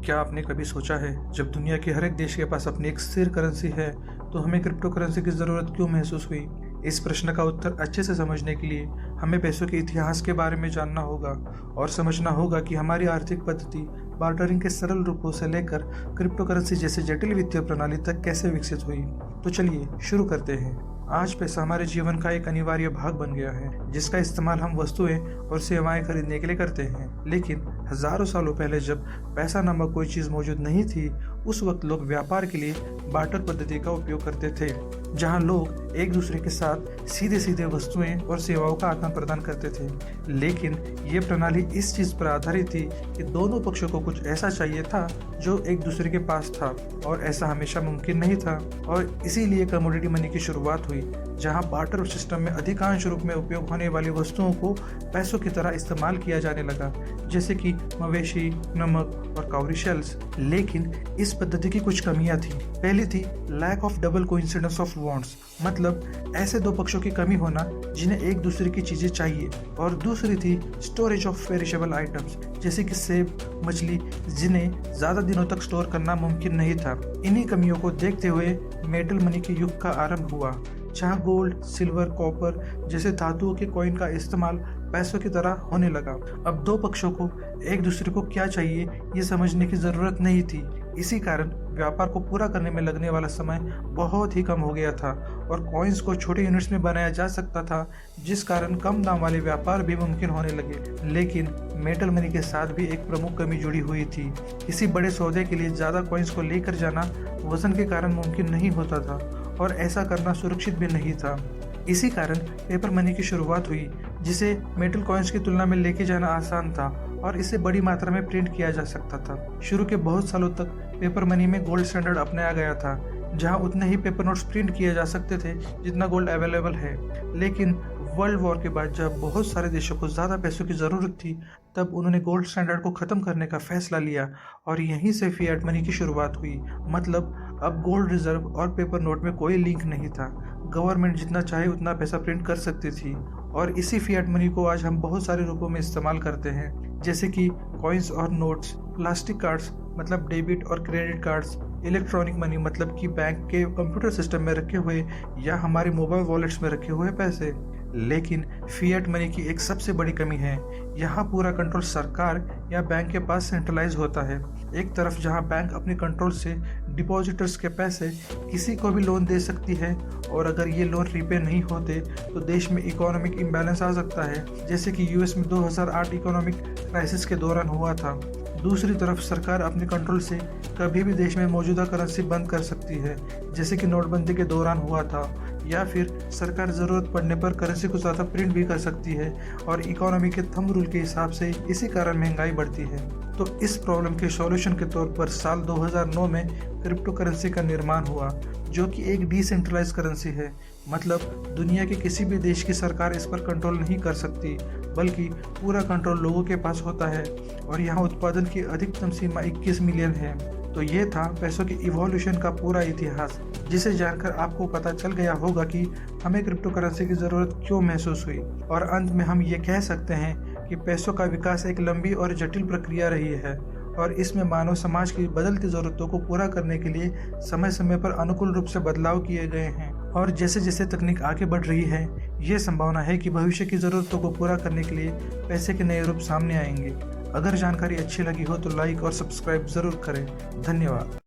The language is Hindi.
क्या आपने कभी सोचा है, जब दुनिया के हर एक देश के पास अपनी एक स्थिर करेंसी है तो हमें क्रिप्टो करेंसी की ज़रूरत क्यों महसूस हुई? इस प्रश्न का उत्तर अच्छे से समझने के लिए हमें पैसों के इतिहास के बारे में जानना होगा और समझना होगा कि हमारी आर्थिक पद्धति बार्टरिंग के सरल रूपों से लेकर क्रिप्टो करेंसी जैसे जटिल वित्तीय प्रणाली तक कैसे विकसित हुई। तो चलिए शुरू करते हैं। आज पैसा हमारे जीवन का एक अनिवार्य भाग बन गया है, जिसका इस्तेमाल हम वस्तुएं और सेवाएं खरीदने के लिए करते हैं। लेकिन हजारों सालों पहले जब पैसा नामक कोई चीज मौजूद नहीं थी, उस वक्त लोग व्यापार के लिए बार्टर पद्धति का उपयोग करते थे, जहां लोग एक दूसरे के साथ सीधे सीधे वस्तुएं और सेवाओं का आदान प्रदान करते थे। लेकिन ये प्रणाली इस चीज पर आधारित थी कि दोनों पक्षों को कुछ ऐसा चाहिए था जो एक दूसरे के पास था, और ऐसा हमेशा मुमकिन नहीं था। और इसीलिए कमोडिटी मनी की शुरुआत हुई, जहां बार्टर सिस्टम में अधिकांश रूप में उपयोग होने वाली वस्तुओं को पैसों की तरह इस्तेमाल किया जाने लगा, जैसे कि मवेशी, नमक और काउरी शेल्स। लेकिन इस पद्धति की कुछ कमियां थी। पहली थी lack of double coincidence of wants, मतलब ऐसे दो पक्षों की कमी होना जिन्हें एक दूसरे की चीजें चाहिए। और दूसरी थी स्टोरेज ऑफ पेरिशेबल आइटम्स, जैसे कि सेब, मछली, जिन्हें ज्यादा दिनों तक स्टोर करना मुमकिन नहीं था। इन्हीं कमियों को देखते हुए मेटल मनी के युग का आरंभ हुआ, जहां गोल्ड, सिल्वर, कॉपर जैसे धातुओं के कॉइन का इस्तेमाल पैसों की तरह होने लगा। अब दो पक्षों को एक दूसरे को क्या चाहिए ये समझने की जरूरत नहीं थी। इसी कारण व्यापार को पूरा करने में लगने वाला समय बहुत ही कम हो गया था और कॉइन्स को छोटे यूनिट्स में बनाया जा सकता था, जिस कारण कम दाम वाले व्यापार भी मुमकिन होने लगे। लेकिन मेटल मनी के साथ भी एक प्रमुख कमी जुड़ी हुई थी। किसी बड़े सौदे के लिए ज्यादा कॉइन्स को लेकर जाना वजन के कारण मुमकिन नहीं होता था और ऐसा करना सुरक्षित भी नहीं था। इसी कारण पेपर मनी की शुरुआत हुई, जिसे मेटल कॉइन्स की तुलना में लेके जाना आसान था और इसे बड़ी मात्रा में प्रिंट किया जा सकता था। शुरू के बहुत सालों तक पेपर मनी में गोल्ड स्टैंडर्ड अपनाया गया था, जहां उतने ही पेपर नोट्स प्रिंट किए जा सकते थे जितना गोल्ड अवेलेबल है। लेकिन वर्ल्ड वॉर के बाद जब बहुत सारे देशों को ज्यादा पैसों की जरूरत थी, तब उन्होंने गोल्ड स्टैंडर्ड को खत्म करने का फैसला लिया और यहीं से फिएट मनी की शुरुआत हुई। मतलब अब गोल्ड रिजर्व और पेपर नोट में कोई लिंक नहीं था। गवर्नमेंट जितना चाहे उतना पैसा प्रिंट कर सकती थी और इसी फिएट मनी को आज हम बहुत सारे रूपों में इस्तेमाल करते हैं, जैसे कि कॉइन्स और नोट्स, प्लास्टिक कार्ड्स मतलब डेबिट और क्रेडिट कार्ड्स, इलेक्ट्रॉनिक मनी मतलब कि बैंक के कंप्यूटर सिस्टम में रखे हुए या हमारे मोबाइल वॉलेट्स में रखे हुए पैसे। लेकिन फिएट मनी की एक सबसे बड़ी कमी है, यहाँ पूरा कंट्रोल सरकार या बैंक के पास सेंट्रलाइज होता है। एक तरफ जहाँ बैंक अपने कंट्रोल से डिपॉजिटर्स के पैसे किसी को भी लोन दे सकती है, और अगर ये लोन रीपे नहीं होते तो देश में इकोनॉमिक इम्बैलेंस आ सकता है, जैसे कि यूएस में 2008 इकोनॉमिक क्राइसिस के दौरान हुआ था। दूसरी तरफ सरकार अपने कंट्रोल से कभी भी देश में मौजूदा करेंसी बंद कर सकती है, जैसे कि नोटबंदी के दौरान हुआ था, या फिर सरकार ज़रूरत पड़ने पर करेंसी को ज़्यादा प्रिंट भी कर सकती है और इकोनॉमी के थंब रूल के हिसाब से इसी कारण महंगाई बढ़ती है। तो इस प्रॉब्लम के सॉल्यूशन के तौर पर साल 2009 में क्रिप्टो करेंसी का निर्माण हुआ, जो कि एक डिसेंट्रलाइज करेंसी है। मतलब दुनिया के किसी भी देश की सरकार इस पर कंट्रोल नहीं कर सकती, बल्कि पूरा कंट्रोल लोगों के पास होता है और यहाँ उत्पादन की अधिकतम सीमा 21 मिलियन है। तो ये था पैसों के इवोल्यूशन का पूरा इतिहास, जिसे जानकर आपको पता चल गया होगा कि हमें क्रिप्टो करेंसी की ज़रूरत क्यों महसूस हुई। और अंत में हम ये कह सकते हैं कि पैसों का विकास एक लंबी और जटिल प्रक्रिया रही है और इसमें मानव समाज की बदलती ज़रूरतों को पूरा करने के लिए समय समय पर अनुकूल रूप से बदलाव किए गए हैं। और जैसे जैसे तकनीक आगे बढ़ रही है, ये संभावना है कि भविष्य की ज़रूरतों को पूरा करने के लिए पैसे के नए रूप सामने आएंगे। अगर जानकारी अच्छी लगी हो तो लाइक और सब्सक्राइब ज़रूर करें। धन्यवाद।